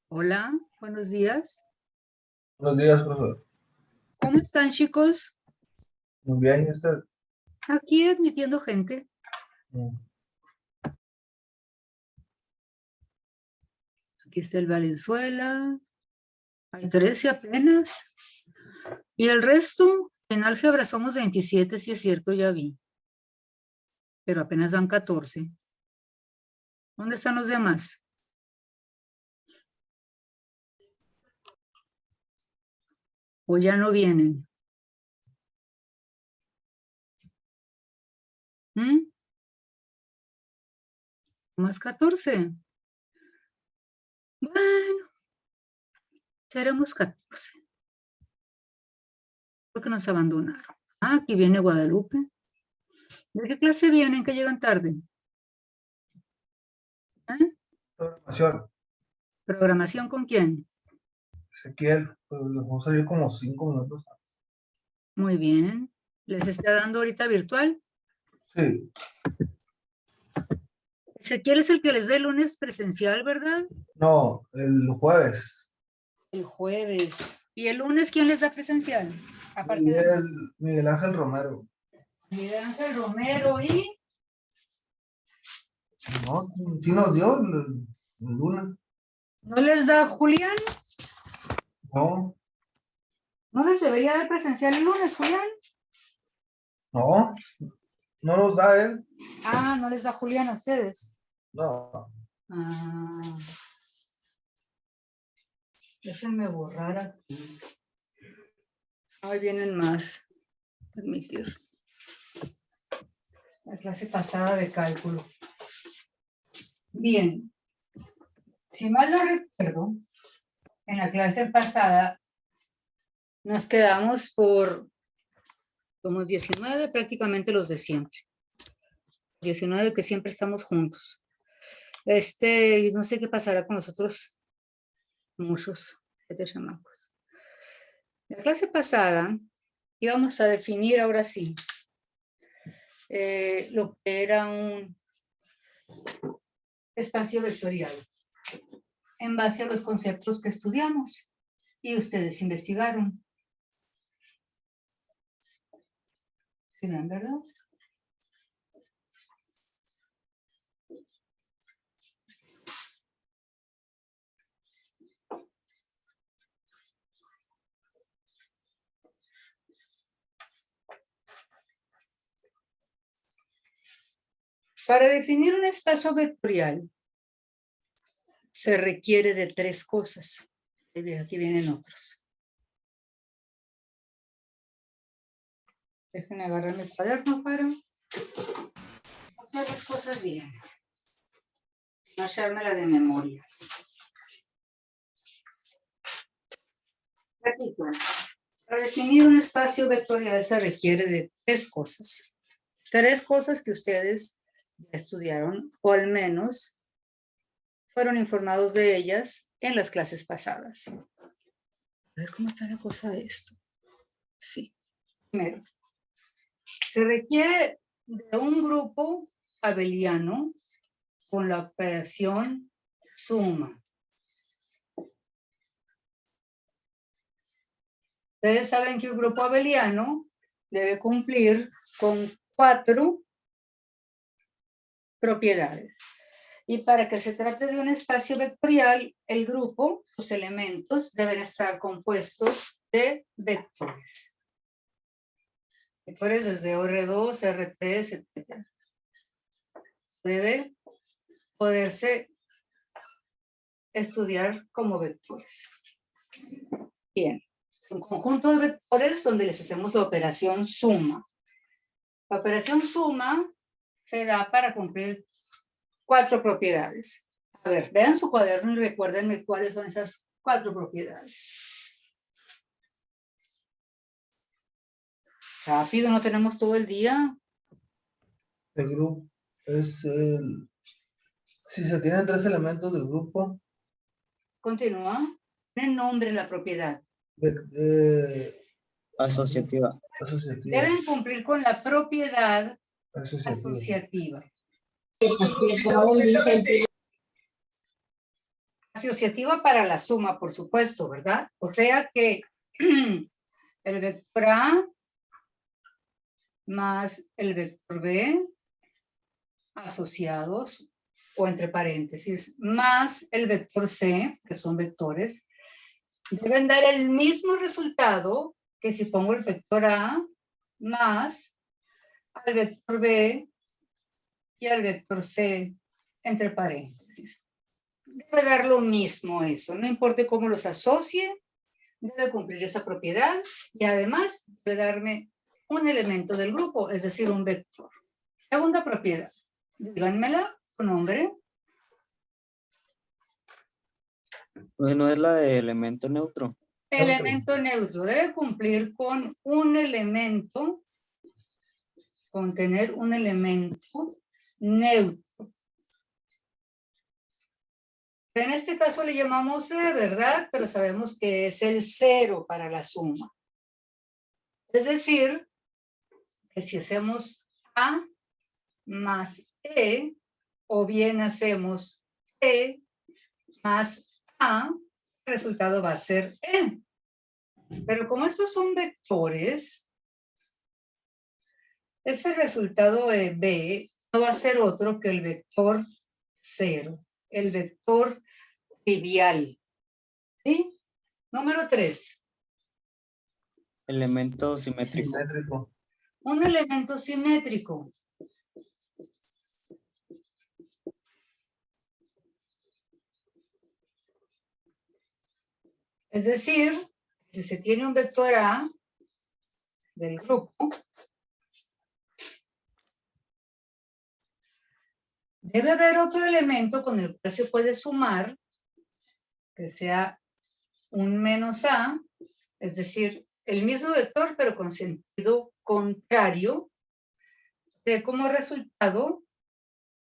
Hola, buenos días. Buenos días, profesor. ¿Cómo están, chicos? Muy bien, ¿y usted? Aquí admitiendo gente. Aquí está el Valenzuela. Hay 13 apenas. Y el resto, en álgebra somos 27, si es cierto, ya vi. Pero apenas van 14. ¿Dónde están los demás? ¿O ya no vienen? Más 14. Bueno, seremos 14. Porque nos abandonaron. Ah, aquí viene Guadalupe. ¿De qué clase vienen que llegan tarde? ¿Eh? Programación. ¿Programación con quién? Ezequiel, pues les vamos a ir como 5 minutos. Muy bien. ¿Les está dando ahorita virtual? Sí. Ezequiel es el que les dé el lunes presencial, ¿verdad? No, el jueves. El jueves. ¿Y el lunes quién les da presencial? Aparte de Miguel Ángel Romero. Miguel Ángel Romero y... No, sí nos dio el lunes. ¿No les da Julián? No, ¿No les debería dar presencial el lunes, Julián? no nos da él. Ah, no les da Julián a ustedes. No. Ah. Déjenme borrar aquí. Ahí vienen más. Permitir. La clase pasada de cálculo. Bien. Si mal no recuerdo, en la clase pasada nos quedamos por, somos 19, prácticamente los de siempre. 19 que siempre estamos juntos. No sé qué pasará con los otros muchos de chamacos. En la clase pasada íbamos a definir ahora sí lo que era un espacio vectorial en base a los conceptos que estudiamos y ustedes investigaron. ¿Sí ven, verdad? Para definir un espacio vectorial se requiere de 3 cosas. Aquí vienen otros. Déjenme agarrar mi cuaderno para hacer las cosas bien. No echármela de memoria. Repito, para definir un espacio vectorial se requiere de 3 cosas. 3 cosas que ustedes estudiaron, o al menos fueron informados de ellas en las clases pasadas. A ver cómo está la cosa de esto. Sí. Primero, se requiere de un grupo abeliano con la operación suma. Ustedes saben que un grupo abeliano debe cumplir con 4 propiedades. Y para que se trate de un espacio vectorial, el grupo, los elementos, deben estar compuestos de vectores. Vectores desde R2, R3, etc. Debe poderse estudiar como vectores. Bien, un conjunto de vectores donde les hacemos la operación suma. La operación suma se da para cumplir 4 propiedades. A ver, vean su cuaderno y recuérdenme cuáles son esas 4 propiedades. Rápido, no tenemos todo el día. El grupo es el... Si se tienen 3 elementos del grupo. Continúa. Tiene nombre la propiedad. Asociativa. Deben cumplir con la propiedad asociativa. Asociativa para la suma, por supuesto, ¿verdad? O sea que el vector A más el vector B asociados o entre paréntesis más el vector C, que son vectores, deben dar el mismo resultado que si pongo el vector A más al vector B y al vector C entre paréntesis. Debe dar lo mismo eso, no importa cómo los asocie, debe cumplir esa propiedad y además debe darme un elemento del grupo, es decir, un vector. Segunda propiedad, díganmela con nombre. Bueno, es la de elemento neutro. Elemento neutro debe cumplir con un elemento, con tener un elemento neutro. En este caso le llamamos C, ¿verdad? Pero sabemos que es el 0 para la suma. Es decir, que si hacemos A más E, o bien hacemos E más A, el resultado va a ser E. Pero como estos son vectores, ese resultado de B no va a ser otro que el vector 0, el vector trivial. ¿Sí? Número 3. Elemento simétrico. Simétrico. Un elemento simétrico. Es decir, si se tiene un vector A del grupo, debe haber otro elemento con el cual se puede sumar, que sea un menos A, es decir, el mismo vector pero con sentido contrario, de como resultado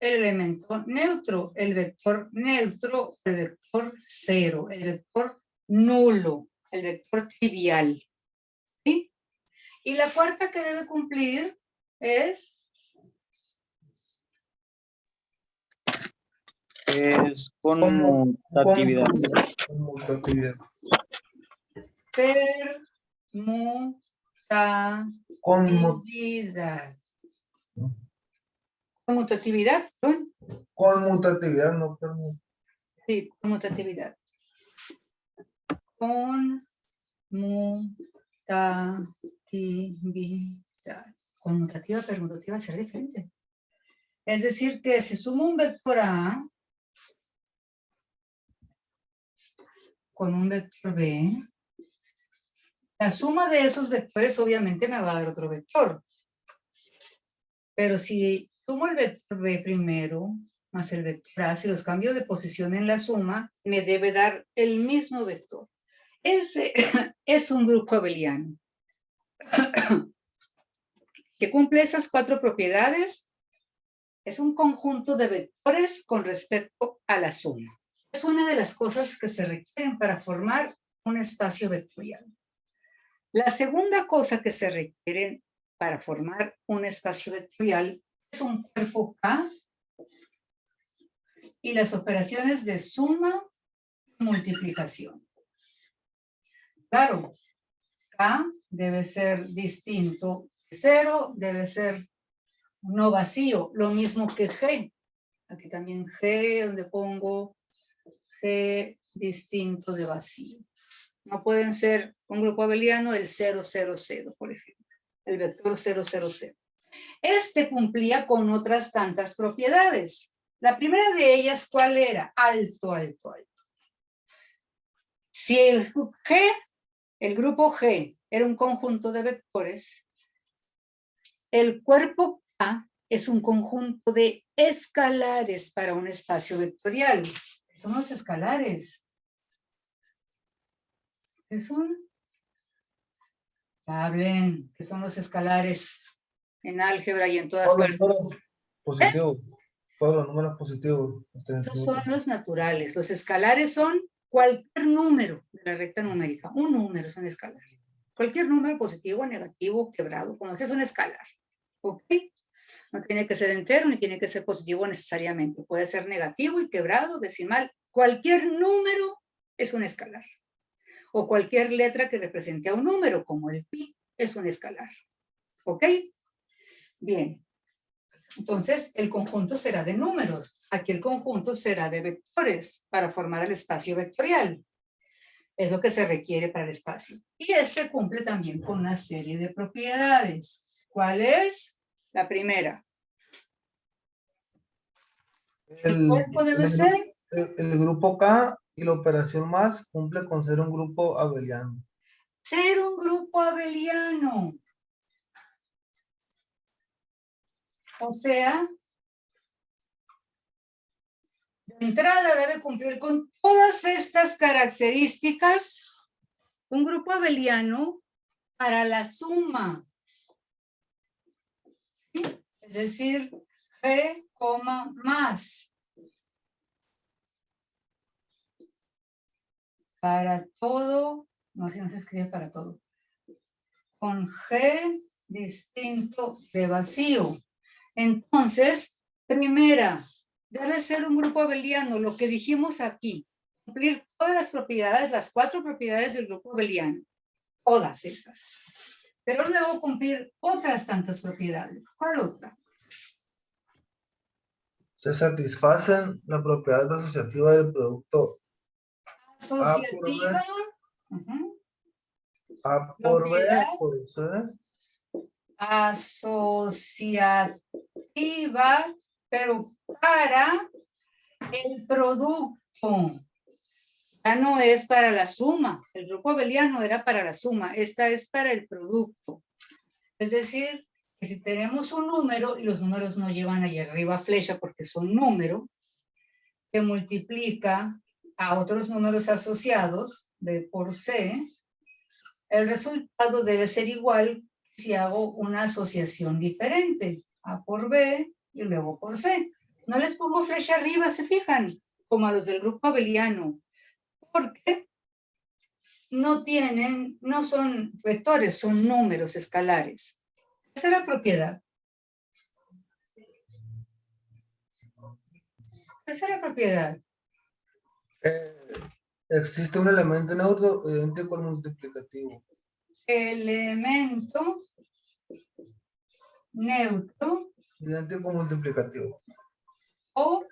el elemento neutro, el vector neutro, el vector 0, el vector nulo, el vector trivial. ¿Sí? Y la cuarta que debe cumplir es conmutatividad. Conmutatividad. Permutatividad. Conmutatividad, ¿no? Conmutatividad, no permutatividad. Sí, conmutatividad. Conmutativa, permutativa será diferente. Es decir, que si sumo un vector A con un vector B, la suma de esos vectores obviamente me va a dar otro vector. Pero si sumo el vector B primero, más el vector A, si los cambio de posición en la suma, me debe dar el mismo vector. Ese es un grupo abeliano que cumple esas 4 propiedades. Es un conjunto de vectores con respecto a la suma. Es una de las cosas que se requieren para formar un espacio vectorial. La segunda cosa que se requiere para formar un espacio vectorial es un cuerpo K y las operaciones de suma y multiplicación. Claro, K debe ser distinto de 0, debe ser no vacío, lo mismo que G. Aquí también G, donde pongo G distinto de vacío. No pueden ser un grupo abeliano el 0, 0, 0, por ejemplo. El vector 0, 0, 0. Este cumplía con otras tantas propiedades. La primera de ellas, ¿cuál era? Alto, alto, alto. Si el grupo G era un conjunto de vectores, el cuerpo K es un conjunto de escalares para un espacio vectorial. Son los escalares. ¿Qué son? Hablen, ¿qué son los escalares en álgebra y en todas partes? Positivos. Todos los números positivos. Esos son los naturales. Los escalares son cualquier número de la recta numérica. Un número es un escalar. Cualquier número positivo, negativo, quebrado, como que es un escalar. ¿Ok? No tiene que ser entero ni tiene que ser positivo necesariamente. Puede ser negativo y quebrado, decimal. Cualquier número es un escalar. O cualquier letra que represente a un número, como el pi, es un escalar. ¿Ok? Bien. Entonces, el conjunto será de números. Aquí el conjunto será de vectores para formar el espacio vectorial. Es lo que se requiere para el espacio. Y este cumple también con una serie de propiedades. ¿Cuál es? La primera. ¿El cuerpo debe ser? El grupo K y la operación más cumple con ser un grupo abeliano. Ser un grupo abeliano. O sea, de entrada debe cumplir con todas estas características. Un grupo abeliano para la suma. ¿Sí? Es decir, G, más. Para todo, no se escribe para todo. Con G distinto de vacío. Entonces, primera, debe ser un grupo abeliano, lo que dijimos aquí. Cumplir todas las propiedades, las 4 propiedades del grupo abeliano. Todas esas. Pero luego cumplir otras tantas propiedades. ¿Cuál otra? Se satisfacen la propiedad asociativa del producto Asociativa. A por B Propiedad. por C. Asociativa, pero para el producto. Ya no es para la suma. El grupo abeliano era para la suma. Esta es para el producto. Es decir, que si tenemos un número y los números no llevan allá arriba flecha porque son números, que multiplica a otros números asociados, B por C, el resultado debe ser igual si hago una asociación diferente, A por B y luego por C. No les pongo flecha arriba, ¿se fijan? Como a los del grupo abeliano, porque no son vectores, son números escalares. Esa es la propiedad. Esa es la propiedad. Existe un elemento neutro idéntico al multiplicativo. Elemento neutro Idéntico al multiplicativo. o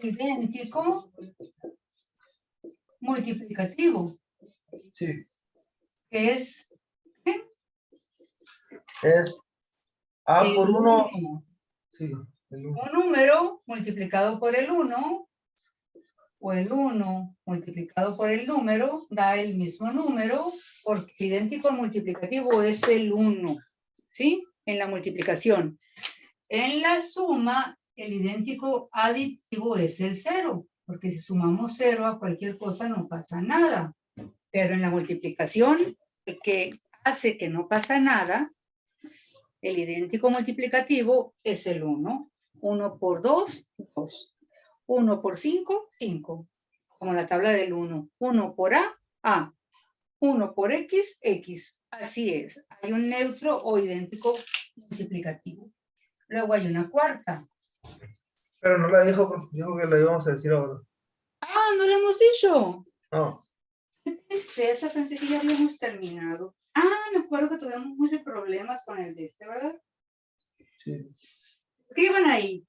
idéntico multiplicativo. Sí. Que es Es A el por 1. 1. Sí, el 1. Un número multiplicado por el 1 o el 1 multiplicado por el número da el mismo número porque el idéntico al multiplicativo es el 1, ¿sí? En la multiplicación. En la suma, el idéntico aditivo es el 0, porque si sumamos 0 a cualquier cosa no pasa nada. Pero en la multiplicación, el que hace que no pasa nada, el idéntico multiplicativo es el 1. 1 por 2, 2. 1 por 5, 5. Como la tabla del 1. 1 por A, A. 1 por X, X. Así es. Hay un neutro o idéntico multiplicativo. Luego hay una cuarta. Pero no la dijo que la íbamos a decir ahora. Ah, no lo hemos dicho. No. Qué tristeza, pensé que ya habíamos terminado. Ah, me acuerdo que tuvimos muchos problemas con el de este, ¿verdad? Sí. Escriban ahí.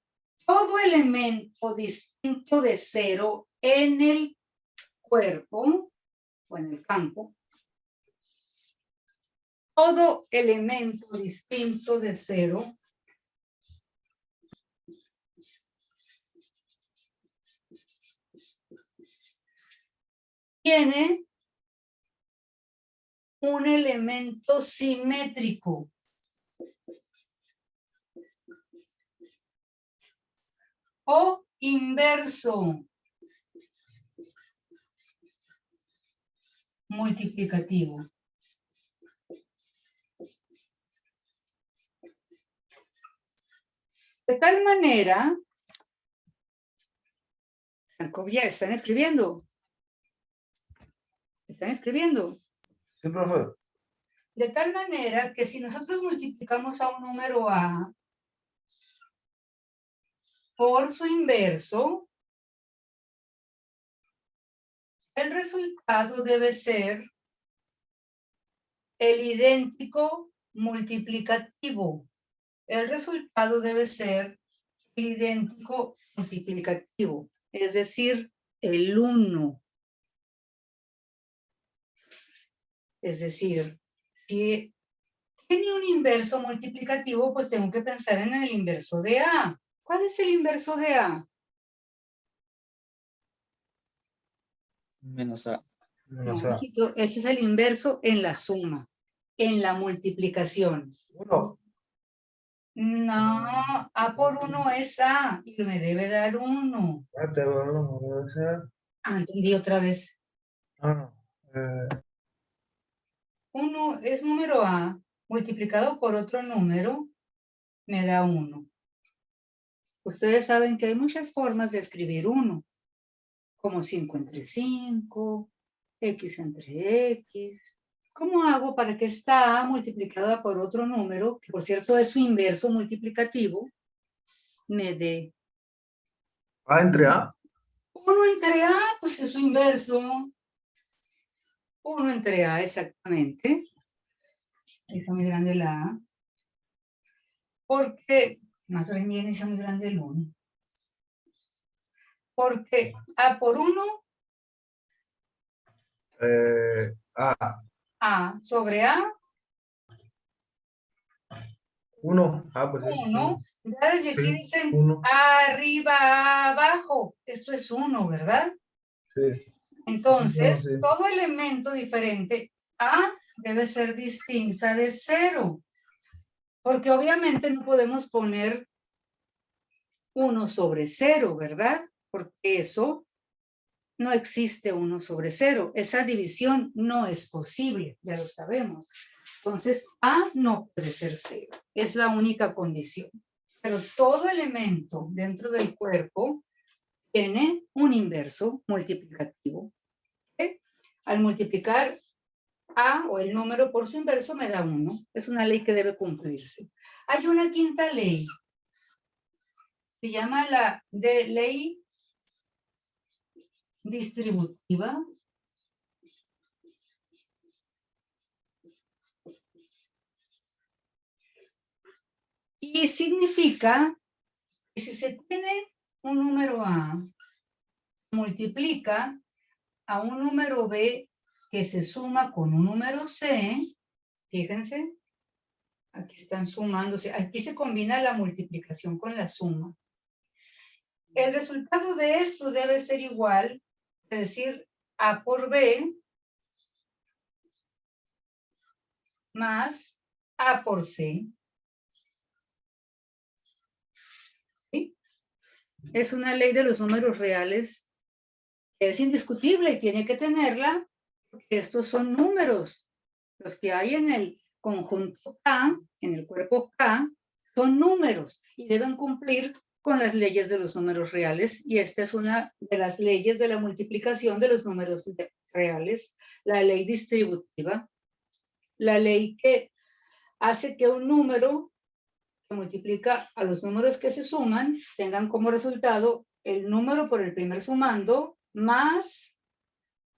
Todo elemento distinto de 0 en el cuerpo o en el campo. Todo elemento distinto de 0 tiene un elemento simétrico. O inverso multiplicativo. De tal manera, ya están escribiendo. ¿Están escribiendo? Sí, profe. De tal manera que si nosotros multiplicamos a un número A por su inverso, el resultado debe ser el idéntico multiplicativo. El resultado debe ser el idéntico multiplicativo, es decir, el 1. Es decir, si tiene un inverso multiplicativo, pues tengo que pensar en el inverso de A. ¿Cuál es el inverso de A? Menos A. No, O sea, mijito, ese es el inverso en la suma, en la multiplicación. 1. No, A por 1 es A y me debe dar 1. Ya te veo, no debe ser. Ah, entendí otra vez. No. 1 es número A multiplicado por otro número, me da 1. Ustedes saben que hay muchas formas de escribir 1, como 5 entre 5, X entre X. ¿Cómo hago para que esta A multiplicada por otro número, que por cierto es su inverso multiplicativo, me dé A entre A. 1 entre A? Pues es su inverso. 1 entre A, exactamente. Está muy grande la A. Porque, más bien está muy grande el 1. Porque A por 1, A. A sobre A, 1. Ah, pues sí. 1. Ya desde aquí Sí, dicen 1. arriba, abajo. Esto es 1, ¿verdad? Sí. Entonces, Sí. todo elemento diferente A debe ser distinta de 0. Porque obviamente no podemos poner 1 sobre 0, ¿verdad? Porque eso no existe 1 sobre 0. Esa división no es posible, ya lo sabemos. Entonces, A no puede ser 0. Es la única condición. Pero todo elemento dentro del cuerpo tiene un inverso multiplicativo. ¿Okay? Al multiplicar A o el número por su inverso me da 1. Es una ley que debe cumplirse. Hay una quinta ley. Se llama la de ley distributiva. Y significa que si se tiene un número A, multiplica a un número B que se suma con un número C, fíjense, aquí están sumándose, aquí se combina la multiplicación con la suma. El resultado de esto debe ser igual, es decir, A por B más A por C. ¿Sí? Es una ley de los números reales, es indiscutible y tiene que tenerla, porque estos son números. Los que hay en el conjunto K, en el cuerpo K, son números y deben cumplir con las leyes de los números reales, y esta es una de las leyes de la multiplicación de los números reales, la ley distributiva, la ley que hace que un número que multiplica a los números que se suman tengan como resultado el número por el primer sumando más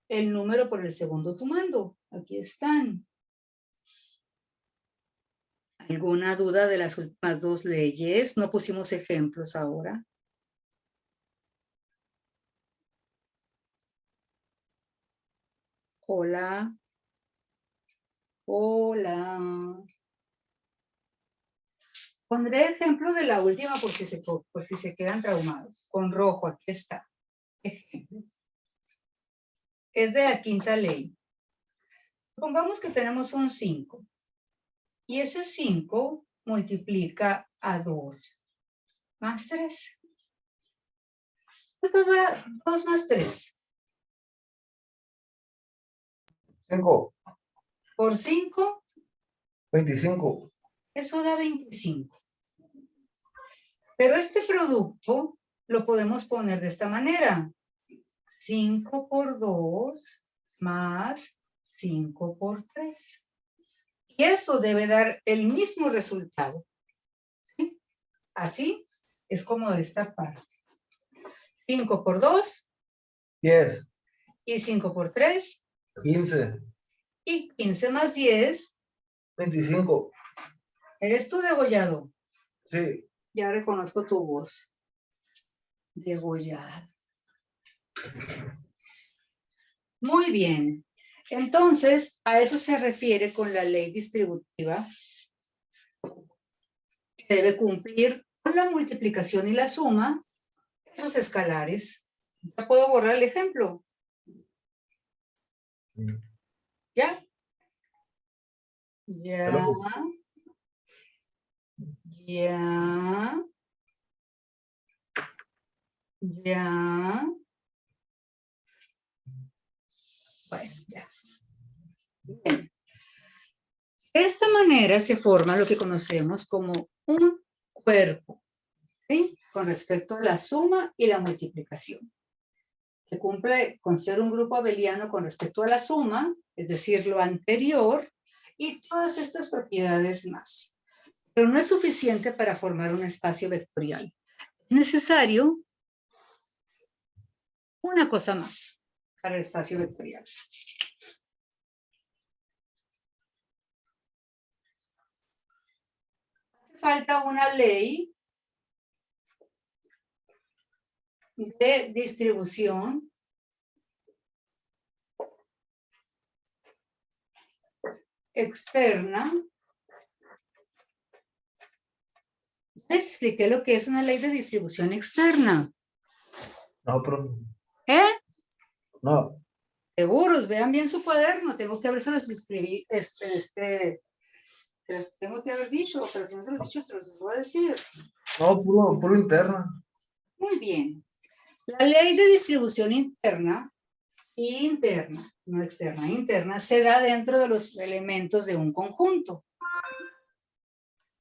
el número por el segundo sumando. Aquí están. ¿Alguna duda de las últimas dos leyes? No pusimos ejemplos ahora. Hola. Hola. Pondré ejemplo de la última por si se quedan traumados. Con rojo, aquí está. Ejemplo. Es de la quinta ley. Supongamos que tenemos un 5. Y ese 5 multiplica a 2 más 3. ¿Cuánto da 2 más 3? 5. Por 5, 25. eso da 25. Pero este producto lo podemos poner de esta manera. 5 por 2 más 5 por 3. Y eso debe dar el mismo resultado. ¿Sí? Así es como de esta parte. 5 por 2 10, y 5 por 3 15, y 15 más 10. 25. ¿Eres tú, Degollado? Sí. Ya reconozco tu voz. Degollado. Muy bien. Entonces, a eso se refiere con la ley distributiva, que debe cumplir con la multiplicación y la suma de esos escalares. ¿Ya puedo borrar el ejemplo? ¿Ya? Ya. Hello. Ya. Ya. Bueno, ya. Bien. De esta manera se forma lo que conocemos como un cuerpo, ¿sí? Con respecto a la suma y la multiplicación, que cumple con ser un grupo abeliano con respecto a la suma, es decir, lo anterior, y todas estas propiedades más. Pero no es suficiente para formar un espacio vectorial. Es necesario una cosa más para el espacio vectorial. Hace falta una ley de distribución externa. Les expliqué lo que es una ley de distribución externa. No, pero ¿Eh? no. Seguros, vean bien su cuaderno. Tengo que habérselos escribí, se los tengo que haber dicho, pero si no se los he dicho, se los voy a decir. No, puro interna. Muy bien. La ley de distribución interna, no externa, interna, se da dentro de los elementos de un conjunto.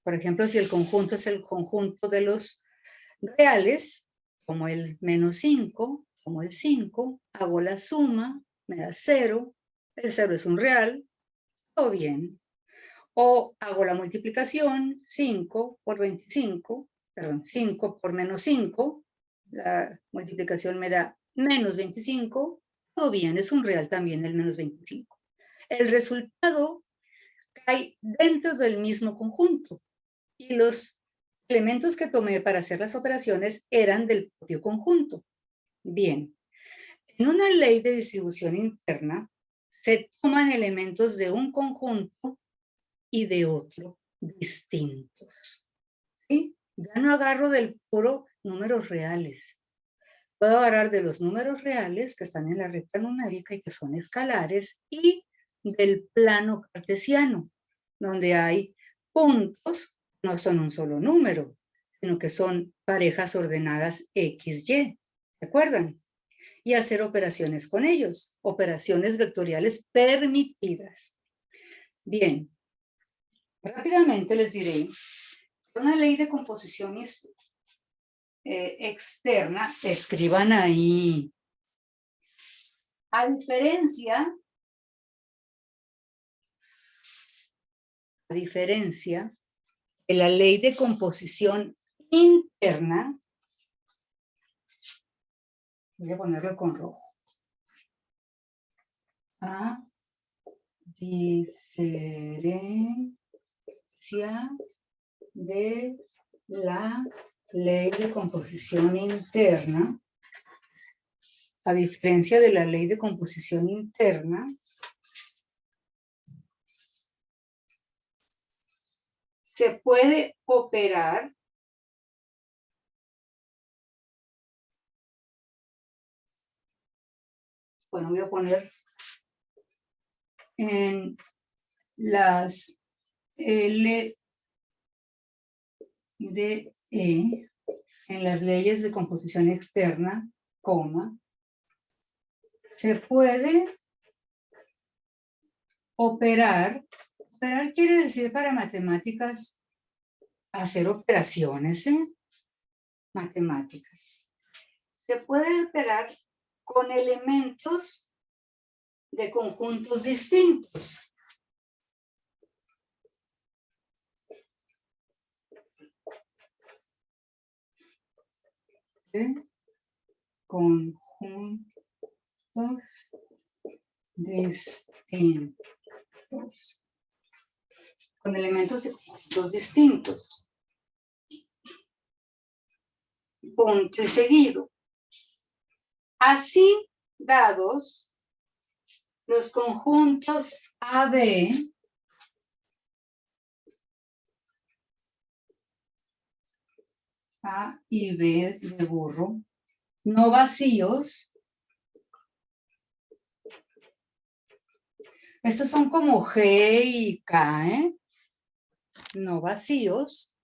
Por ejemplo, si el conjunto es el conjunto de los reales, como el -5, como el 5, hago la suma, me da 0, el 0 es un real, todo bien. O hago la multiplicación, 5 por 25, perdón, 5 por -5, la multiplicación me da -25, todo bien, es un real también el -25. El resultado cae dentro del mismo conjunto y los elementos que tomé para hacer las operaciones eran del propio conjunto. Bien, en una ley de distribución interna se toman elementos de un conjunto y de otro distintos. ¿Sí? Ya no agarro del puro números reales. Puedo agarrar de los números reales que están en la recta numérica y que son escalares y del plano cartesiano, donde hay puntos, no son un solo número, sino que son parejas ordenadas X, Y. ¿Se acuerdan? Y hacer operaciones con ellos, operaciones vectoriales permitidas. Bien, rápidamente les diré, una ley de composición externa, escriban ahí, a diferencia de la ley de composición interna, voy a ponerlo con rojo, a diferencia de la ley de composición interna, a diferencia de la ley de composición interna, se puede operar bueno, voy a poner en las LDE, en las leyes de composición externa, coma, se puede operar. Operar quiere decir para matemáticas hacer operaciones, matemáticas. Se puede operar con elementos de conjuntos distintos. de conjuntos distintos. Con elementos de conjuntos distintos. Punto y seguido. Así dados los conjuntos AB A y B de burro, no vacíos. Estos son como G y K, ¿eh? No vacíos.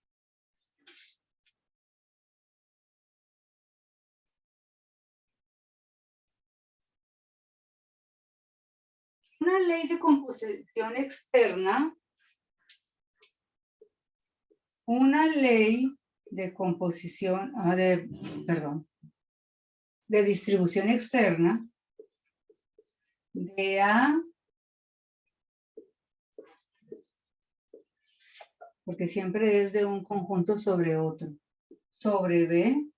Una ley de composición externa. Una ley de composición, de distribución externa de A, porque siempre es de un conjunto sobre otro, sobre B,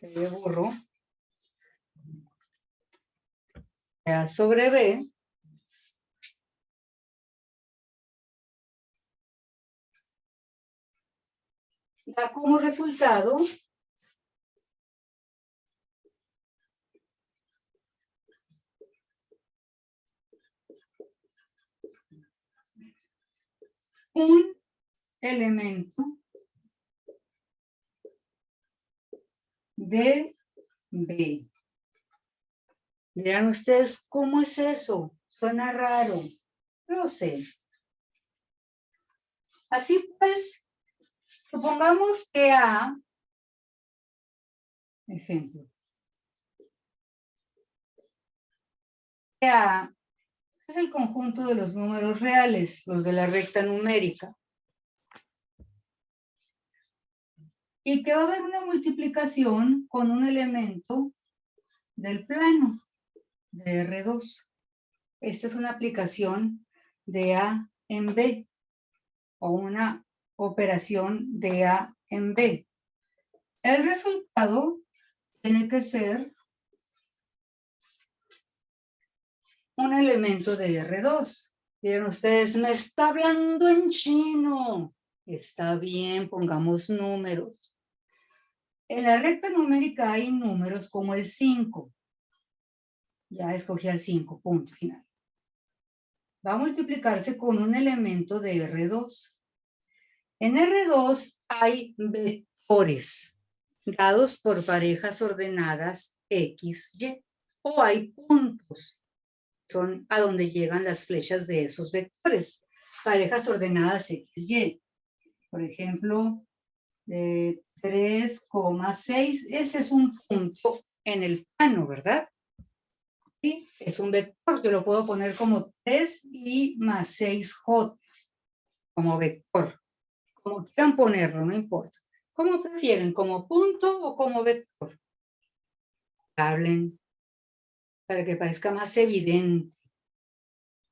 de burro, de A sobre B, da como resultado un elemento de B. Dirán ustedes, ¿cómo es eso? Suena raro. No sé. Así pues, supongamos que A, ejemplo, que A es el conjunto de los números reales, los de la recta numérica. Y que va a haber una multiplicación con un elemento del plano de R2. Esta es una aplicación de A en B o una operación de A en B. El resultado tiene que ser un elemento de R2. Miren ustedes, me está hablando en chino. Está bien, pongamos números. En la recta numérica hay números como el 5. Ya escogí el 5, punto final. Va a multiplicarse con un elemento de R2. En R2 hay vectores dados por parejas ordenadas X, Y. O hay puntos. Son a donde llegan las flechas de esos vectores. Parejas ordenadas X, Y. Por ejemplo, 3,6. Ese es un punto en el plano, ¿verdad? Sí, es un vector. Yo lo puedo poner como 3 y más 6J. Como vector. Como quieran ponerlo, no importa. ¿Cómo prefieren? ¿Como punto o como vector? Hablen para que parezca más evidente.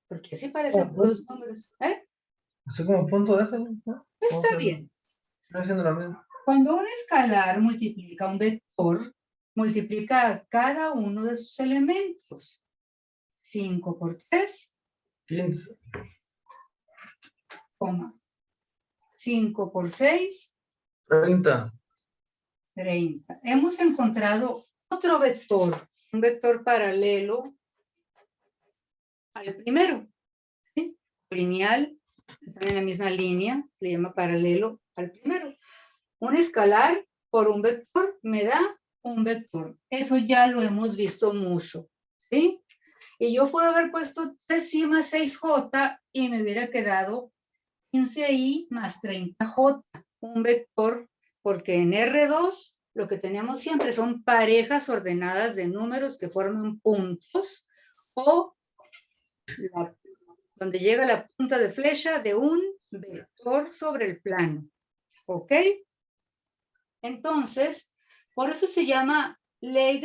Porque así parecen los números. ¿Eh? Así como punto, déjalo, ¿no? Está bien. Estoy haciendo la misma. Cuando un escalar multiplica un vector, multiplica cada uno de sus elementos. 5 por 3, 15. 5 por 6, 30. 30. Hemos encontrado otro vector, un vector paralelo al primero. ¿Sí? Lineal, están en la misma línea, se llama paralelo al primero. Un escalar por un vector me da un vector. Eso ya lo hemos visto mucho. ¿Sí? Y yo puedo haber puesto 3i más 6j y me hubiera quedado 15i más 30j. Un vector, porque en R2 lo que tenemos siempre son parejas ordenadas de números que forman puntos o donde llega la punta de flecha de un vector sobre el plano. ¿Ok? Entonces, por eso se llama ley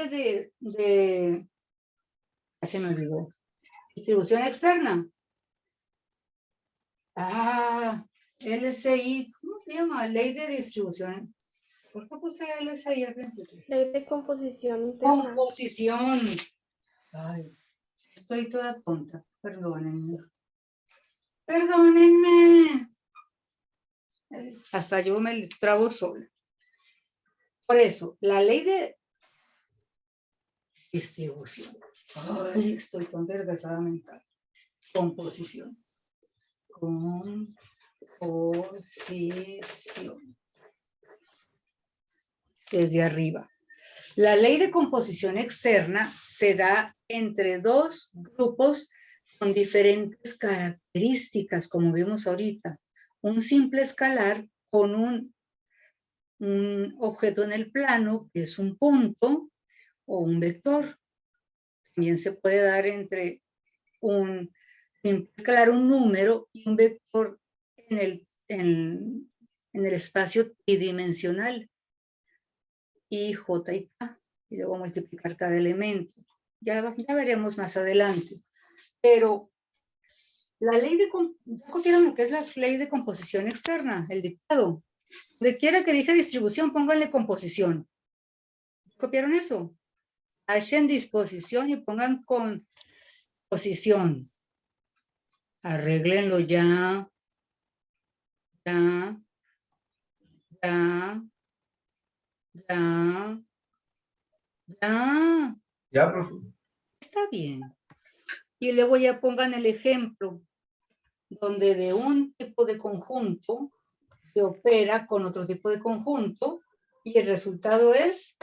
se me olvidó. Distribución externa. LCI, ¿cómo se llama? Ley de distribución. ¿Por qué puse LS ahí al principio? Ley de composición interna. Composición. Ay, estoy toda tonta. Perdónenme. Perdónenme. Hasta yo me trago sola. Por eso, la ley de distribución. Ay, estoy con desgastada mental. Composición. Composición. Desde arriba. La ley de composición externa se da entre dos grupos con diferentes características, como vimos ahorita. Un simple escalar con un objeto en el plano, que es un punto o un vector. También se puede dar entre un simple escalar, un número, y un vector en el espacio tridimensional. Y J y K, y luego multiplicar cada elemento. Ya veremos más adelante. Pero la ley de, ¿ya copiaron lo que es la ley de composición externa? El dictado. Donde quiera que dije distribución, pónganle composición. ¿Copiaron eso? Hachen disposición y pongan composición. Arréglenlo ya. Ya. Ya. Ya. Ya. Ya, profe. Está bien. Y luego ya pongan el ejemplo, donde de un tipo de conjunto se opera con otro tipo de conjunto y el resultado es,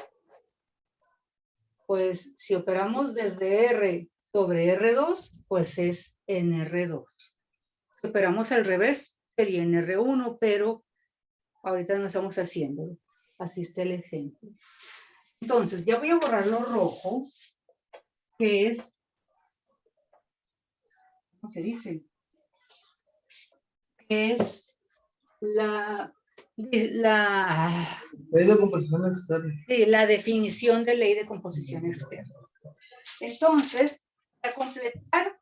pues si operamos desde R sobre R2, pues es en R2. Si operamos al revés, sería en R1, pero ahorita no estamos haciéndolo. Aquí está el ejemplo. Entonces, ya voy a borrar lo rojo, que es, ¿cómo se dice? Que es la Ley de composición externa. la definición de ley de composición externa. Entonces, para completar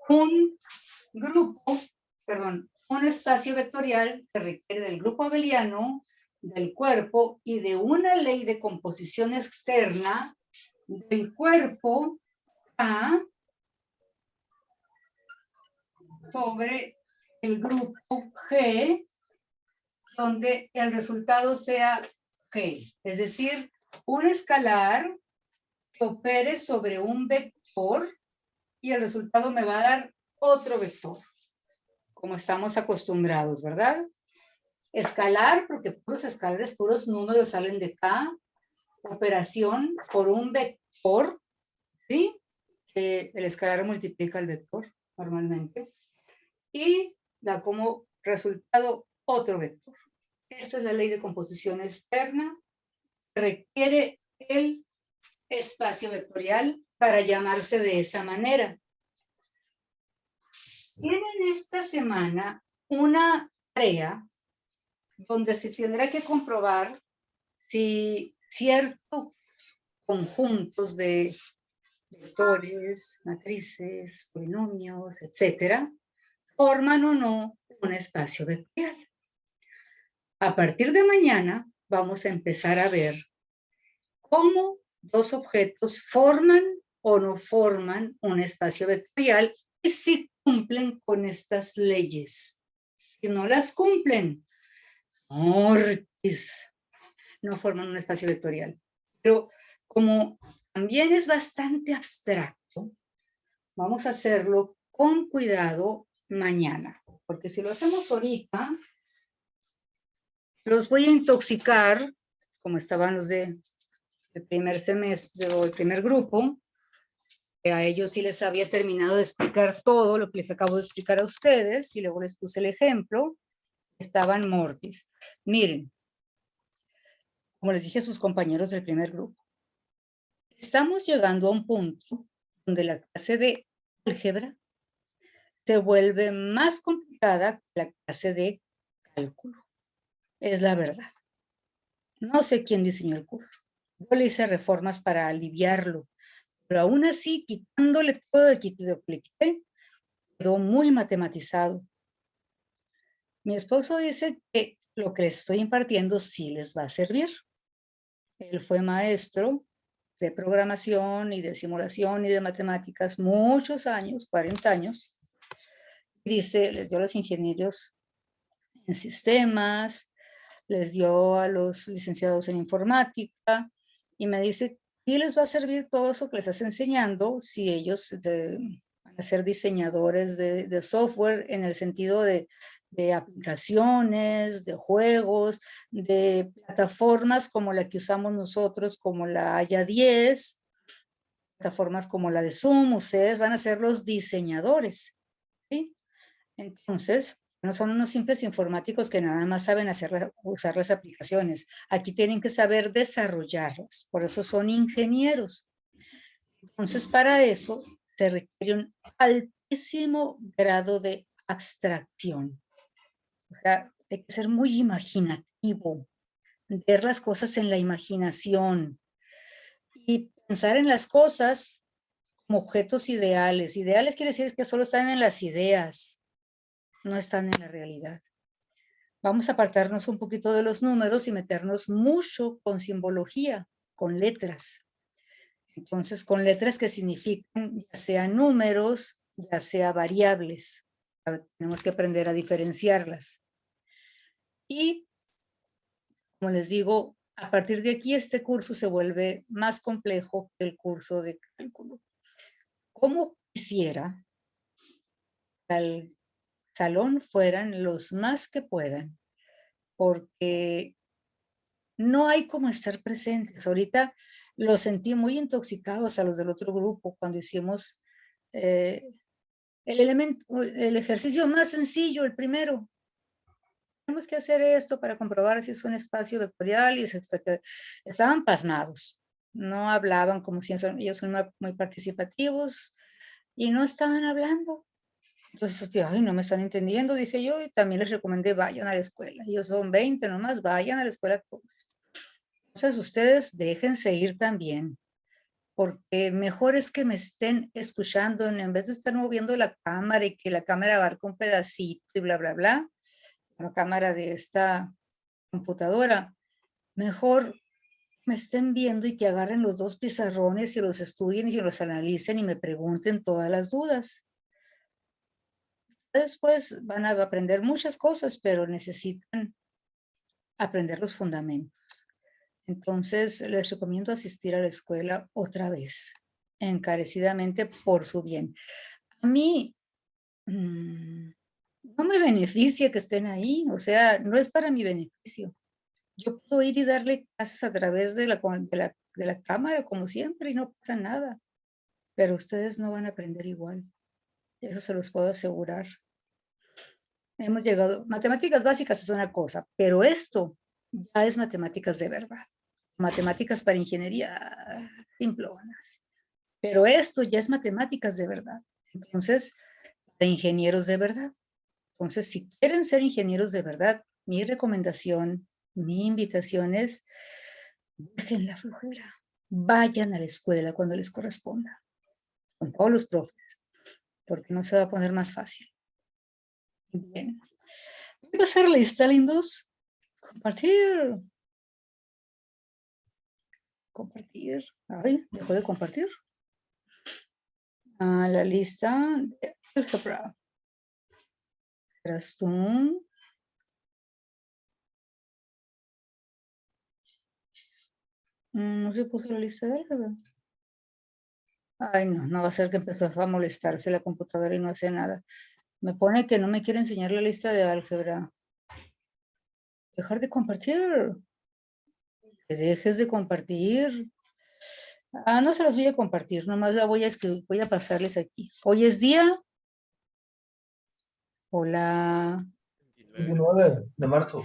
un grupo, perdón, un espacio vectorial que requiere del grupo abeliano, del cuerpo y de una ley de composición externa del cuerpo A sobre el grupo G, donde el resultado sea G, es decir, un escalar que opere sobre un vector y el resultado me va a dar otro vector, como estamos acostumbrados, ¿verdad? Escalar, porque puros escalares, puros números salen de acá. Operación por un vector, ¿sí? El escalar multiplica el vector normalmente y da como resultado otro vector. Esta es la ley de composición externa. Requiere el espacio vectorial para llamarse de esa manera. Tienen esta semana una tarea donde se tendrá que comprobar si ciertos conjuntos de vectores, matrices, polinomios, etcétera, forman o no un espacio vectorial. A partir de mañana vamos a empezar a ver cómo dos objetos forman o no forman un espacio vectorial y si cumplen con estas leyes. Si no las cumplen, ¡ortis!, no forman un espacio vectorial. Pero como también es bastante abstracto, vamos a hacerlo con cuidado mañana, porque si lo hacemos ahorita, los voy a intoxicar, como estaban los del primer semestre o el primer grupo, que a ellos sí les había terminado de explicar todo lo que les acabo de explicar a ustedes, y luego les puse el ejemplo, estaban mortis. Miren, como les dije a sus compañeros del primer grupo, estamos llegando a un punto donde la clase de álgebra se vuelve más complicada que la clase de cálculo. Es la verdad. No sé quién diseñó el curso. Yo le hice reformas para aliviarlo, pero aún así, quitándole todo el quité, quedó muy matematizado. Mi esposo dice que lo que les estoy impartiendo sí les va a servir. Él fue maestro de programación y de simulación y de matemáticas muchos años, 40 años. Dice, les dio a los ingenieros en sistemas, les dio a los licenciados en informática y me dice, sí les va a servir todo eso que les estás enseñando si ellos van a ser diseñadores de software en el sentido de aplicaciones, de juegos, de plataformas como la que usamos nosotros, como la Haya 10, plataformas como la de Zoom, ustedes van a ser los diseñadores, ¿sí? Entonces, no son unos simples informáticos que nada más saben usar las aplicaciones. Aquí tienen que saber desarrollarlas, por eso son ingenieros. Entonces, para eso se requiere un altísimo grado de abstracción. O sea, hay que ser muy imaginativo, ver las cosas en la imaginación y pensar en las cosas como objetos ideales. Ideales quiere decir que solo están en las ideas, no están en la realidad. Vamos a apartarnos un poquito de los números y meternos mucho con simbología, con letras. Entonces, con letras que significan ya sea números, ya sea variables. Tenemos que aprender a diferenciarlas. Y, como les digo, a partir de aquí este curso se vuelve más complejo que el curso de cálculo. Como quisiera que al salón fueran los más que puedan, porque no hay como estar presentes. Ahorita los sentí muy intoxicados a los del otro grupo cuando hicimos el ejercicio más sencillo, el primero. Tenemos que hacer esto para comprobar si es un espacio vectorial y estaban pasmados. No hablaban como siempre, ellos son muy participativos y no estaban hablando. Entonces, ay, no me están entendiendo, dije yo, y también les recomendé, vayan a la escuela. Ellos son 20 nomás, vayan a la escuela todos. Entonces, ustedes déjense ir también, porque mejor es que me estén escuchando en vez de estar moviendo la cámara y que la cámara abarque un pedacito y bla, bla, bla, la cámara de esta computadora. Mejor me estén viendo y que agarren los dos pizarrones y los estudien y los analicen y me pregunten todas las dudas. Después van a aprender muchas cosas, pero necesitan aprender los fundamentos. Entonces, les recomiendo asistir a la escuela otra vez, encarecidamente por su bien. A mí no me beneficia que estén ahí, o sea, no es para mi beneficio. Yo puedo ir y darle clases a través de la cámara, como siempre, y no pasa nada. Pero ustedes no van a aprender igual. Eso se los puedo asegurar. Hemos llegado, matemáticas básicas es una cosa, pero esto ya es matemáticas de verdad. Matemáticas para ingeniería simplonas. Pero esto ya es matemáticas de verdad. Entonces, para ingenieros de verdad. Entonces, si quieren ser ingenieros de verdad, mi recomendación, mi invitación es, dejen la flojera. Vayan a la escuela cuando les corresponda. Con todos los profes. Porque no se va a poner más fácil. Bien. Voy a pasar la lista, lindos. Compartir. Compartir. Ay, ¿dejó de compartir? La lista de álgebra. ¿Eras tú? No se puso la lista de álgebra. Ay, no, no va a ser que empezó a molestarse la computadora y no hace nada. Me pone que no me quiere enseñar la lista de álgebra. Dejar de compartir. Que dejes de compartir. No se las voy a compartir, nomás la voy a escribir, voy a pasarles aquí. Hoy es día. Hola. 29 de marzo.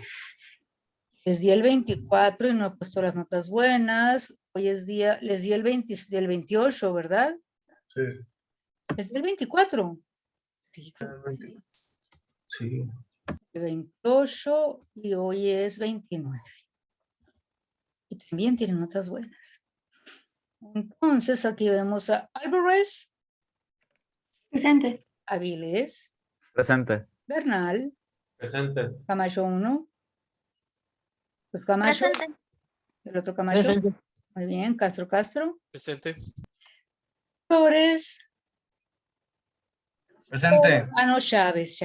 Les di el 24 y no he puesto las notas buenas. Hoy es día, les di el 28, ¿verdad? Sí. Les di el 24. Sí, Sí. Sí. El 28 y hoy es 29. Y también tienen notas buenas. Entonces aquí vemos a Álvarez, Presente. Avilés, Presente. Bernal, Presente. Camacho 1, Camacho. Presente. El otro Camacho. Presente. Muy bien. Castro. Presente. Flores. Presente. Ah, no, Chávez.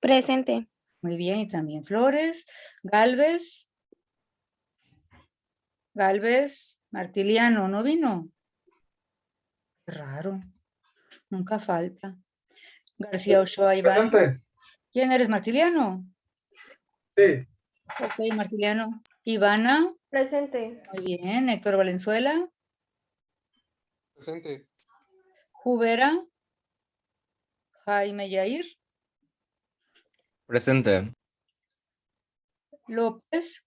Presente. Muy bien. Y también Flores. Galvez. Martiliano, ¿no vino? Qué raro. Nunca falta. García Ochoa Iván. Presente. ¿Quién eres, Martiliano? Sí. Ok, Martiliano. Ivana. Presente. Muy bien. Héctor Valenzuela. Presente. Jubera. Jaime Yair. Presente. López.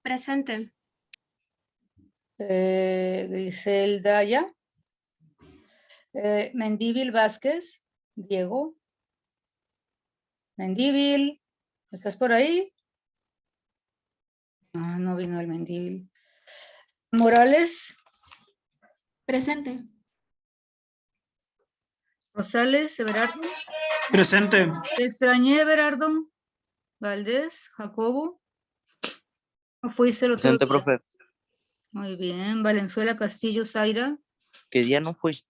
Presente. Griselda ya. Mendívil Vázquez. Diego. Mendívil. ¿Estás por ahí? Ah, no vino el Mendívil. Morales. Presente. Rosales. Everardo. Presente. Te extrañé, Everardo. Valdés. Jacobo. ¿No fuiste el otro Presente, día? profe. Muy bien. Valenzuela Castillo Zaira. ¿Qué día no fui?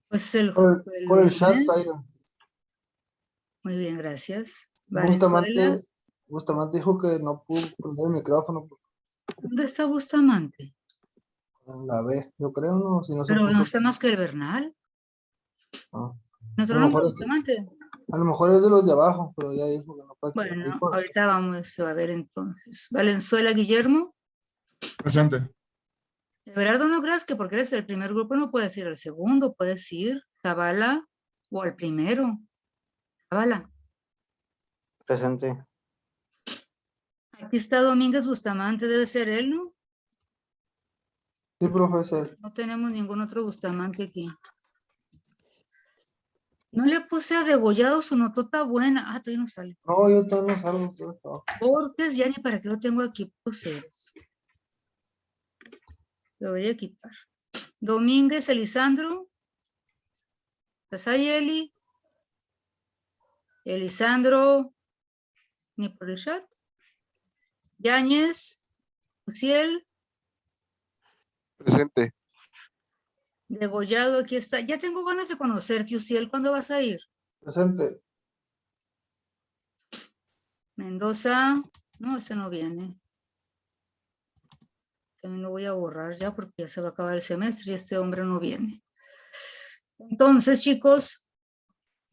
Pues el Por el chat, lunes. Zaira. Muy bien, gracias. Valenzuela. Bustamante dijo que no pudo prender el micrófono ¿Dónde está Bustamante? en la B. Yo creo, no, si no se Pero no puso. está más que el Bernal. Ah. ¿Nuestro A lo nombre mejor es- Bustamante? A lo mejor es de los de abajo, pero ya dijo que no puede. Bueno, Dijo- ahorita vamos a ver entonces. Valenzuela Guillermo. Presente. Everardo, no creas que porque eres el primer grupo no puedes ir al segundo, puedes ir Zavala o al primero. Zavala. Presente. Aquí está Domínguez Bustamante, debe ser él, ¿no? Sí, profesor. No tenemos ningún otro Bustamante aquí. No le puse a Degollado su notota buena. Ah, todavía no sale. No, yo todavía no salgo. Todavía estaba. Borges, ya ni para qué lo tengo aquí, ceros. Lo voy a quitar. Domínguez, Elisandro. ¿Estás ahí, Eli? Elisandro, ni por el chat. Yáñez, Uciel, Presente. Degollado, aquí está. Ya tengo ganas de conocerte, Uciel. ¿Cuándo vas a ir? Presente. Mendoza, no, este no viene. También lo voy a borrar ya porque ya se va a acabar el semestre y este hombre no viene. Entonces, chicos,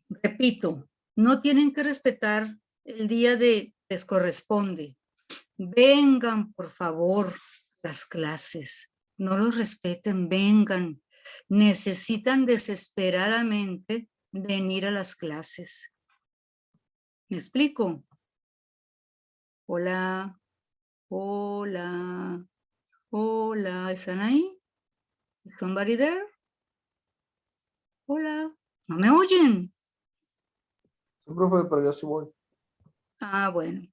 repito, no tienen que respetar el día de les corresponde. Vengan, por favor, las clases. No los respeten, vengan. Necesitan desesperadamente venir a las clases. ¿Me explico? Hola, hola, hola, ¿están ahí? ¿Somebody there? Hola, ¿no me oyen? Sí, profe, pero yo sí voy. Ah, bueno.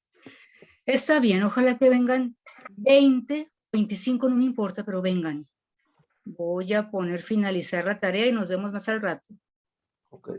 Está bien, ojalá que vengan 20, 25, no me importa, pero vengan. Voy a poner finalizar la tarea y nos vemos más al rato. Ok.